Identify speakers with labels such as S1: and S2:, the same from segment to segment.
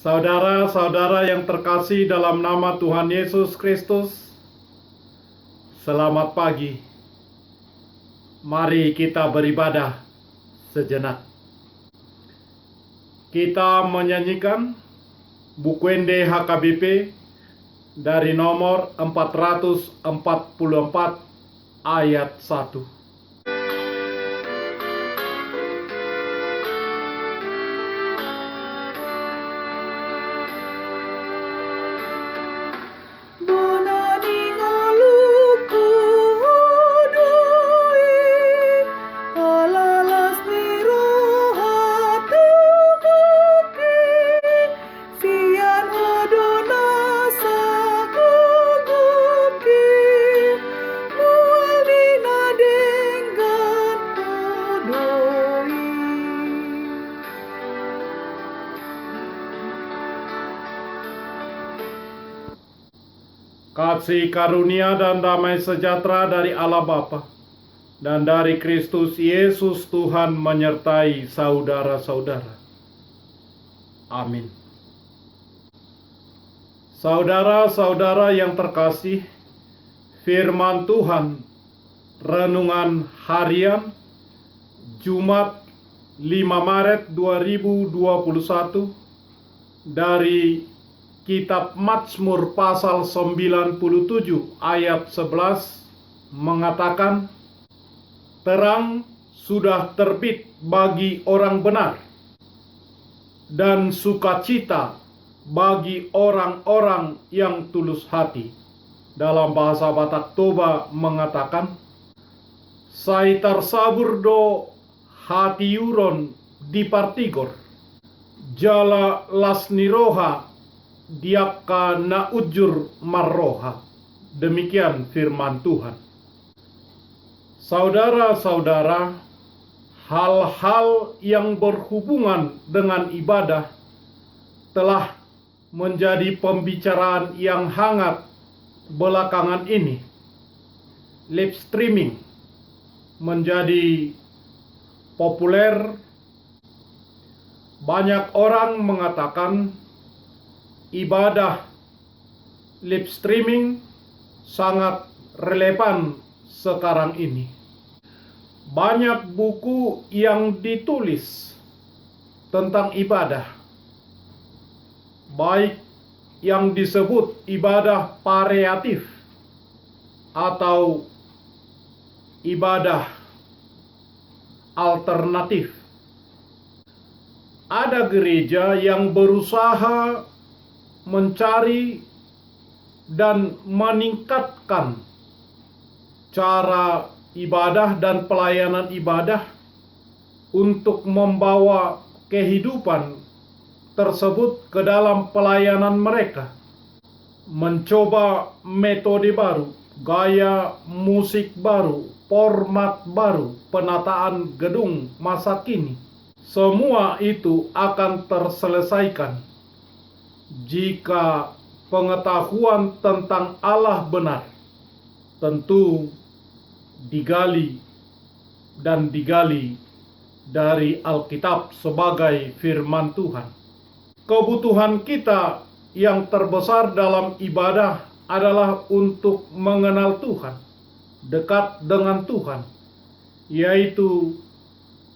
S1: Saudara-saudara yang terkasih dalam nama Tuhan Yesus Kristus, selamat pagi. Mari kita beribadah sejenak. Kita menyanyikan Bukwende HKBP dari nomor 444 ayat 1. Kasih karunia dan damai sejahtera dari Allah Bapa dan dari Kristus Yesus Tuhan menyertai saudara-saudara. Amin. Saudara-saudara yang terkasih, firman Tuhan renungan harian Jumat 5 Maret 2021 dari Kitab Mazmur pasal 97 ayat 11 mengatakan, "Terang sudah terbit bagi orang benar, dan sukacita bagi orang-orang yang tulus hati." Dalam bahasa Batak Toba mengatakan, "Saitar saburdo hati yuron dipartigor, jala lasniroha diaka na ujur marroha." Demikian firman Tuhan. Saudara-saudara, hal-hal yang berhubungan dengan ibadah telah menjadi pembicaraan yang hangat belakangan ini. Live streaming menjadi populer. Banyak orang mengatakan ibadah live streaming sangat relevan sekarang ini. Banyak buku yang ditulis tentang ibadah, baik yang disebut ibadah variatif atau ibadah alternatif. Ada gereja yang berusaha mencari dan meningkatkan cara ibadah dan pelayanan ibadah untuk membawa kehidupan tersebut ke dalam pelayanan mereka, mencoba metode baru, gaya musik baru, format baru, penataan gedung masa kini. Semua itu akan terselesaikan jika pengetahuan tentang Allah benar tentu digali dan digali dari Alkitab sebagai firman Tuhan. Kebutuhan kita yang terbesar dalam ibadah adalah untuk mengenal Tuhan, dekat dengan Tuhan, yaitu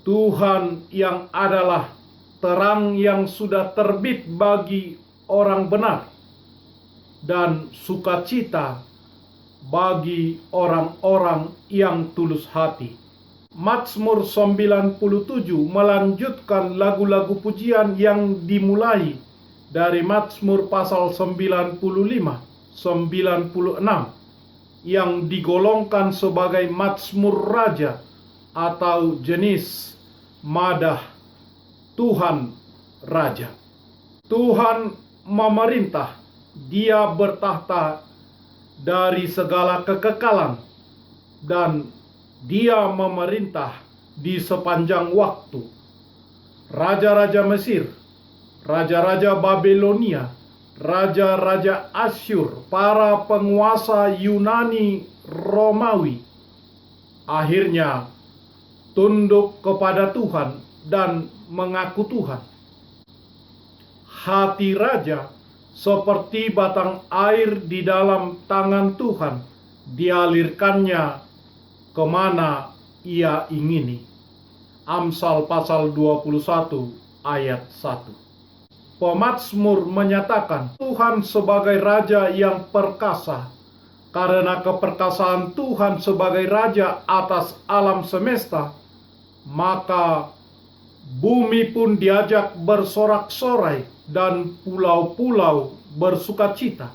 S1: Tuhan yang adalah terang yang sudah terbit bagi orang benar dan sukacita bagi orang-orang yang tulus hati. Mazmur 97 melanjutkan lagu-lagu pujian yang dimulai dari Mazmur pasal 95, 96 yang digolongkan sebagai Mazmur Raja atau jenis madah Tuhan Raja. Tuhan memerintah, Dia bertahta dari segala kekekalan, dan Dia memerintah di sepanjang waktu. Raja-raja Mesir, raja-raja Babilonia, raja-raja Asyur, para penguasa Yunani, Romawi, akhirnya tunduk kepada Tuhan dan mengaku Tuhan. hati raja seperti batang air di dalam tangan Tuhan, dialirkannya kemana ia ingini. Amsal pasal 21 ayat 1. Pemazmur menyatakan Tuhan sebagai raja yang perkasa. Karena keperkasaan Tuhan sebagai raja atas alam semesta, maka bumi pun diajak bersorak-sorai dan pulau-pulau bersukacita.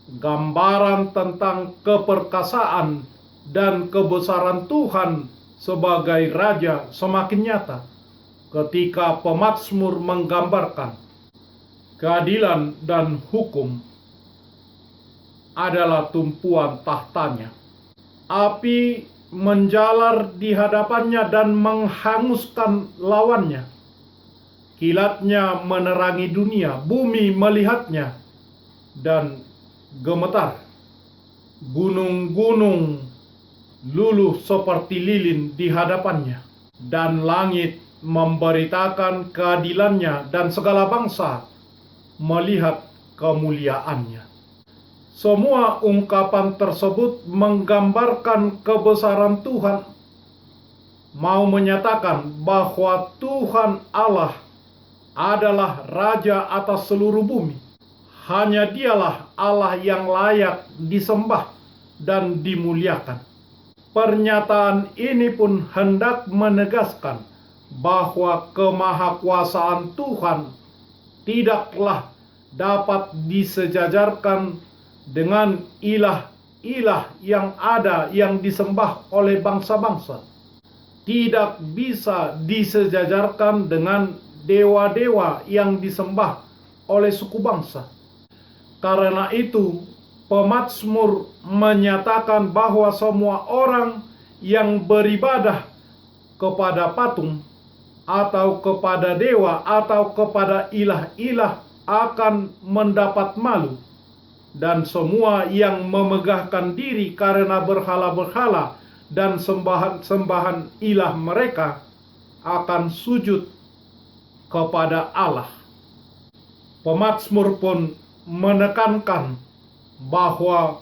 S1: Gambaran tentang keperkasaan dan kebesaran Tuhan sebagai raja semakin nyata ketika pemazmur menggambarkan keadilan dan hukum adalah tumpuan tahtanya. Api menjalar di hadapannya dan menghanguskan lawannya. Kilatnya menerangi dunia, bumi melihatnya dan gemetar. Gunung-gunung luluh seperti lilin di hadapannya, dan langit memberitakan keadilannya, dan segala bangsa melihat kemuliaannya. Semua ungkapan tersebut menggambarkan kebesaran Tuhan, mau menyatakan bahwa Tuhan Allah adalah Raja atas seluruh bumi. Hanya Dialah Allah yang layak disembah dan dimuliakan. Pernyataan ini pun hendak menegaskan bahwa kemahakuasaan Tuhan tidaklah dapat disejajarkan dengan ilah-ilah yang ada yang disembah oleh bangsa-bangsa. Tidak bisa disejajarkan dengan dewa-dewa yang disembah oleh suku bangsa. Karena itu, pemazmur menyatakan bahwa semua orang yang beribadah kepada patung atau kepada dewa atau kepada ilah-ilah akan mendapat malu. Dan semua yang memegahkan diri karena berhala-berhala dan sembahan-sembahan ilah mereka akan sujud kepada Allah. Pemazmur pun menekankan bahwa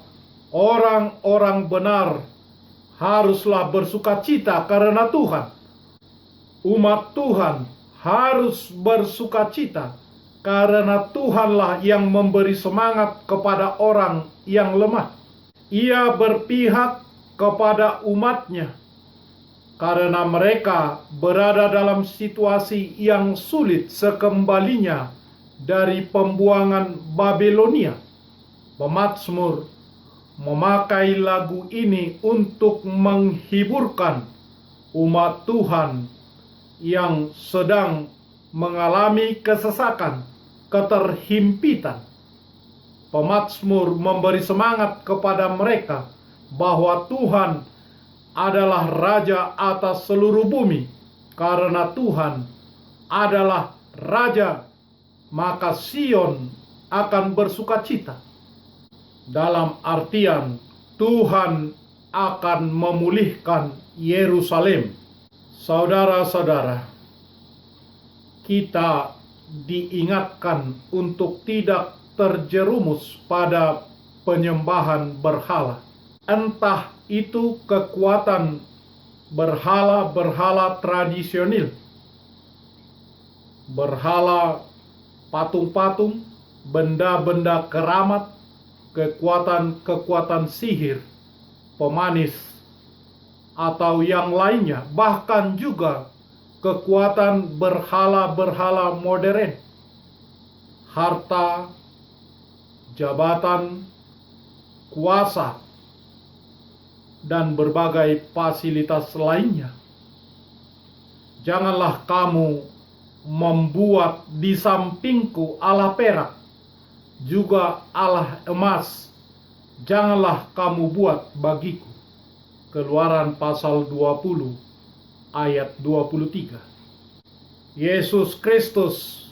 S1: orang-orang benar haruslah bersukacita karena Tuhan. Umat Tuhan harus bersukacita karena Tuhanlah yang memberi semangat kepada orang yang lemah. Ia berpihak kepada umatnya karena mereka berada dalam situasi yang sulit sekembalinya dari pembuangan Babilonia. Pemazmur memakai lagu ini untuk menghiburkan umat Tuhan yang sedang mengalami kesesakan, keterhimpitan. Pemazmur memberi semangat kepada mereka bahwa Tuhan adalah Raja atas seluruh bumi. Karena Tuhan adalah Raja, maka Sion akan bersukacita. Dalam artian Tuhan akan memulihkan Yerusalem. Saudara-saudara, kita diingatkan untuk tidak terjerumus pada penyembahan berhala. Entah itu kekuatan berhala-berhala tradisional, berhala patung-patung, benda-benda keramat, kekuatan-kekuatan sihir, pemanis, atau yang lainnya, bahkan juga kekuatan berhala-berhala modern, harta, jabatan, kuasa, dan berbagai fasilitas lainnya. Janganlah kamu membuat di sampingku Allah perak, juga Allah emas, janganlah kamu buat bagiku. Keluaran pasal 20 ayat 23. Yesus Kristus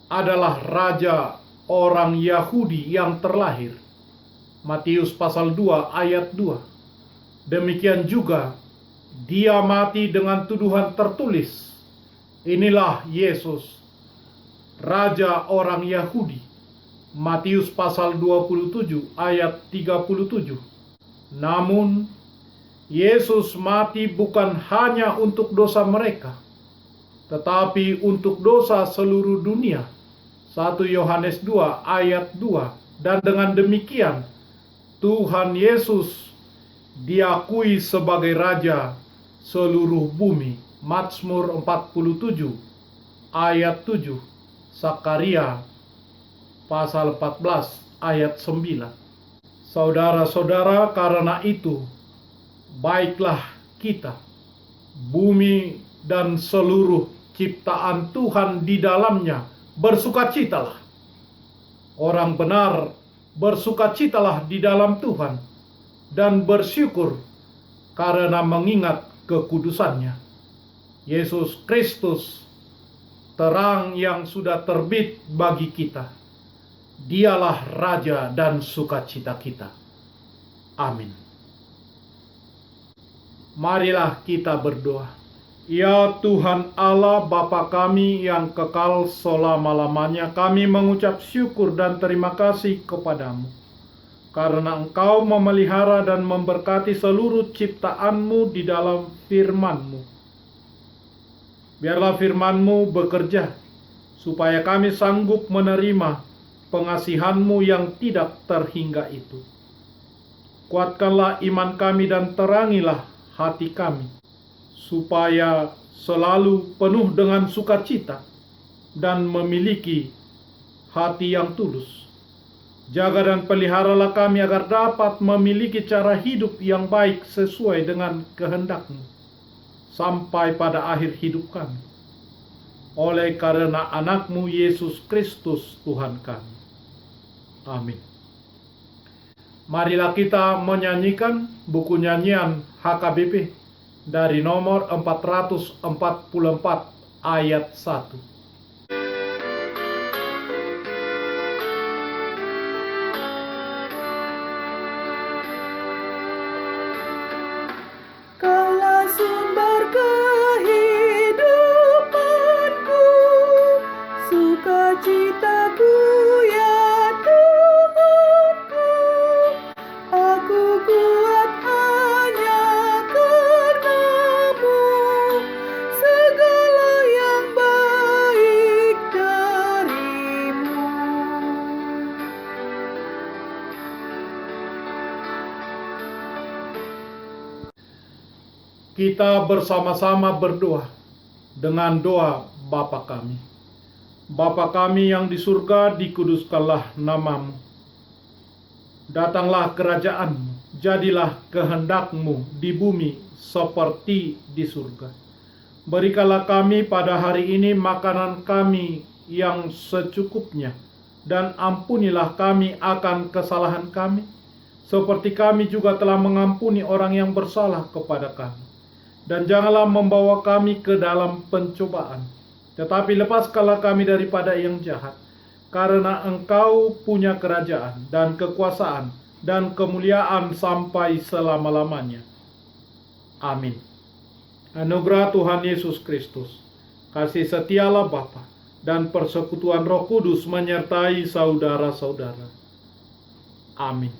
S1: adalah Raja orang Yahudi yang terlahir. Matius pasal 2 ayat 2. Demikian juga Dia mati dengan tuduhan tertulis. Inilah Yesus, Raja orang Yahudi. Matius pasal 27 ayat 37. Namun, Yesus mati bukan hanya untuk dosa mereka, tetapi untuk dosa seluruh dunia. 1 Yohanes 2 ayat 2. Dan dengan demikian, Tuhan Yesus diakui sebagai Raja seluruh bumi. Mazmur 47 ayat 7. Sakaria pasal 14 ayat 9. Saudara-saudara, karena itu, baiklah kita, bumi dan seluruh ciptaan Tuhan di dalamnya, bersukacitalah. Orang benar bersukacitalah di dalam Tuhan dan bersyukur karena mengingat kekudusannya. Yesus Kristus, terang yang sudah terbit bagi kita. Dialah Raja dan sukacita kita. Amin. Marilah kita berdoa. Ya Tuhan Allah Bapa kami yang kekal selama-lamanya, kami mengucap syukur dan terima kasih kepadamu, karena Engkau memelihara dan memberkati seluruh ciptaan-Mu di dalam firman-Mu. Biarlah firman-Mu bekerja, supaya kami sanggup menerima pengasihan-Mu yang tidak terhingga itu. Kuatkanlah iman kami dan terangilah hati kami, supaya selalu penuh dengan sukacita dan memiliki hati yang tulus. Jaga dan peliharalah kami agar dapat memiliki cara hidup yang baik sesuai dengan kehendak-Mu sampai pada akhir hidup kami. Oleh karena anak-Mu Yesus Kristus Tuhan kami. Amin. Marilah kita menyanyikan buku nyanyian HKBP dari nomor 444 ayat 1.
S2: Kaulah sumber kehidupanku, sukacitaku ya Tuhanku. Aku kuat hanya karena-Mu, segala yang baik dari-Mu.
S1: Kita bersama-sama berdoa dengan doa Bapa kami. Bapa kami yang di surga, dikuduskanlah nama-Mu. Datanglah kerajaan-Mu, jadilah kehendak-Mu di bumi seperti di surga. Berikanlah kami pada hari ini makanan kami yang secukupnya, dan ampunilah kami akan kesalahan kami, seperti kami juga telah mengampuni orang yang bersalah kepada kami. Dan janganlah membawa kami ke dalam pencobaan, tetapi lepaskanlah kami daripada yang jahat. Karena Engkau punya kerajaan dan kekuasaan dan kemuliaan sampai selama-lamanya. Amin. Anugerah Tuhan Yesus Kristus, kasih setia Allah Bapa, dan persekutuan Roh Kudus menyertai saudara-saudara. Amin.